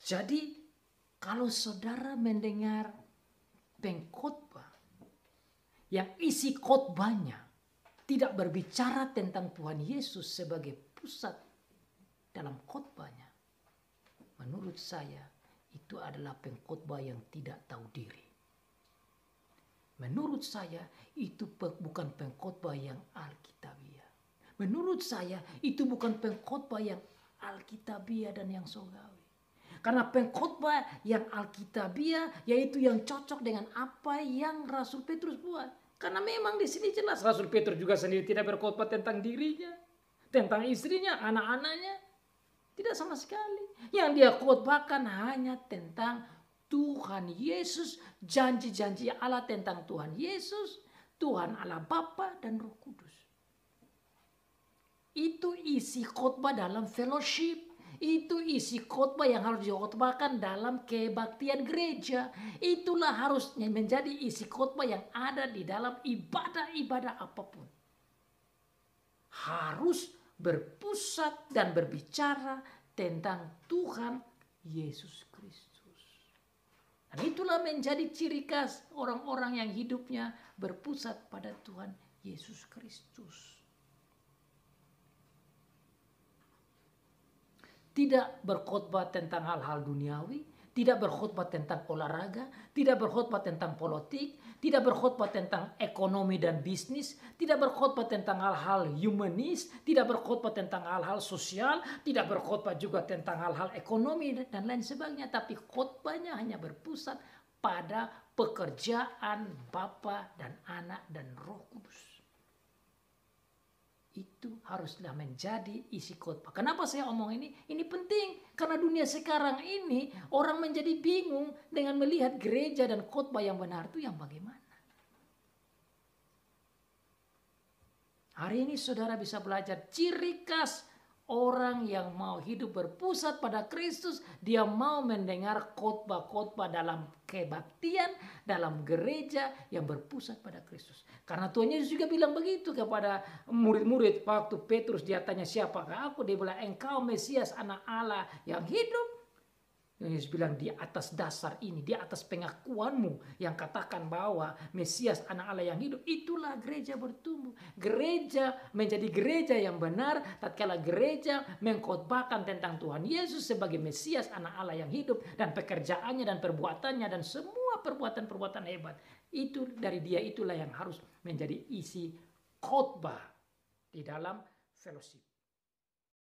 Jadi kalau saudara mendengar pengkhotbah yang isi khotbahnya tidak berbicara tentang Tuhan Yesus sebagai pusat dalam khotbahnya, menurut saya itu adalah pengkhotbah yang tidak tahu diri. Menurut saya itu bukan pengkhotbah yang alkitabiah. Menurut saya itu bukan pengkhotbah yang alkitabiah dan yang surgawi. Karena pengkhotbah yang alkitabiah yaitu yang cocok dengan apa yang Rasul Petrus buat. Karena memang di sini jelas Rasul Petrus juga sendiri tidak berkhotbah tentang dirinya, tentang istrinya, anak-anaknya. Tidak sama sekali. Yang dia khotbahkan hanya tentang Tuhan Yesus, janji-janji Allah tentang Tuhan Yesus, Tuhan Allah Bapa dan Roh Kudus. Itu isi khotbah dalam fellowship. Itu isi khotbah yang harus dikhotbahkan dalam kebaktian gereja. Itulah harusnya menjadi isi khotbah yang ada di dalam ibadah-ibadah apapun. Harus berpusat dan berbicara tentang Tuhan Yesus Kristus. Dan itulah menjadi ciri khas orang-orang yang hidupnya berpusat pada Tuhan Yesus Kristus. Tidak berkhotbah tentang hal-hal duniawi, tidak berkhotbah tentang olahraga, tidak berkhotbah tentang politik, tidak berkhotbah tentang ekonomi dan bisnis, tidak berkhotbah tentang hal-hal humanis, tidak berkhotbah tentang hal-hal sosial, tidak berkhotbah juga tentang hal-hal ekonomi dan lain sebagainya, tapi khotbahnya hanya berpusat pada pekerjaan Bapa dan Anak dan Roh Kudus. Itu haruslah menjadi isi khotbah. Kenapa saya omong ini? Ini penting. Karena dunia sekarang ini orang menjadi bingung dengan melihat gereja dan khotbah yang benar itu yang bagaimana. Hari ini saudara bisa belajar ciri khas orang yang mau hidup berpusat pada Kristus. Dia mau mendengar khotbah-khotbah dalam kebaktian, dalam gereja yang berpusat pada Kristus. Karena Tuhan Yesus juga bilang begitu kepada murid-murid waktu Petrus dia tanya siapakah aku, dia bilang engkau Mesias anak Allah yang hidup. Yesus bilang di atas dasar ini, di atas pengakuanmu yang katakan bahwa Mesias anak Allah yang hidup, itulah gereja bertumbuh. Gereja menjadi gereja yang benar tatkala gereja mengkhotbahkan tentang Tuhan Yesus sebagai Mesias anak Allah yang hidup dan pekerjaannya dan perbuatannya dan semua perbuatan-perbuatan hebat. Itu dari dia itulah yang harus menjadi isi khotbah di dalam fellowship.